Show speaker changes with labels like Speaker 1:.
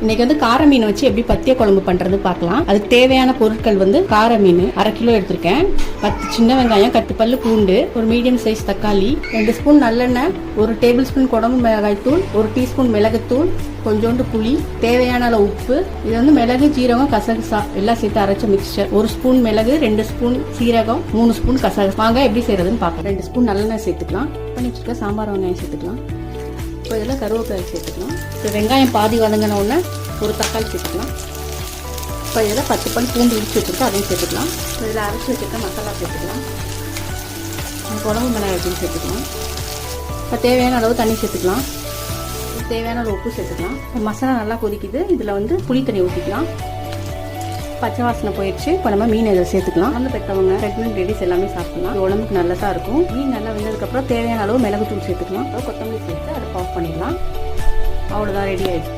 Speaker 1: இன்னைக்கு வந்து கார மீன் வச்சு எப்படி பத்திய குழம்பு பண்றது பார்க்கலாம். அதுக்கு தேவையான பொருட்கள் வந்து கார மீன் 1/2 கிலோ எடுத்திருக்கேன், 10 சின்ன வெங்காயம், 10 பல்லு பூண்டு, ஒரு மீடியம் சைஸ் தக்காளி, 2 ஸ்பூன் நல்லெண்ணெய், 1 டேபிள் ஸ்பூன் குழம்பு மிளகாய் தூள், 1 டீஸ்பூன் மிளகுத்தூள், கொஞ்சோண்டு புளி, தேவையான அளவு உப்பு. இது வந்து மிளகு, ஜீரகம், கசகசா எல்லாம் சேர்த்து அரைச்ச மிக்சர். 1 ஸ்பூன் மிளகு, 2 ஸ்பூன் சீரகம், 3 ஸ்பூன் கசகசா. வாங்க எப்படி செய்யறதுன்னு பார்க்கலாம். 2 ஸ்பூன் நல்லெண்ணெய் சேர்த்துக்கலாம். பண்ணி வச்சுக்க சாம்பார் வெங்காயம் சேர்த்துக்கலாம். இப்போ இதெல்லாம் கருவேப்பிலை சேர்த்துக்கலாம். இப்போ வெங்காயம் பாதி வதங்கின உடனே ஒரு தக்காளி சேர்த்துக்கலாம். இப்போ இதில் 10 பல் பூண்டு இடிச்சு வச்சுருக்கோம், அதையும் சேர்த்துக்கலாம். இப்போ இதில் அரைச்சி வச்சுருக்க மசாலா சேர்த்துக்கலாம். குழம்பு மிளகாய் தூள் சேர்த்துக்கலாம். இப்போ தேவையான அளவு தண்ணி சேர்த்துக்கலாம். தேவையான அளவு உப்பு சேர்த்துக்கலாம். மசாலா நல்லா கொதிக்குது. இதில் வந்து புளி தண்ணி ஊற்றிக்கலாம். பச்சை வாசனை போயிடுச்சு. இப்போ நம்ம மீன் இதில் சேர்த்துக்கலாம். வந்து பெற்றவங்க, பிரெக்னென்ட் லேடிஸ் எல்லாமே சாப்பிடலாம். உடம்புக்கு நல்லதாக இருக்கும். மீன் நல்லா வெந்ததுக்கப்புறம் தேவையான அளவு மிளகுத்தூள் சேர்த்துக்கலாம். கொத்தமல்லி சேர்த்து அதை ஆஃப் பண்ணிடலாம். அவ்வளோதான், ரெடி ஆயிடுச்சு.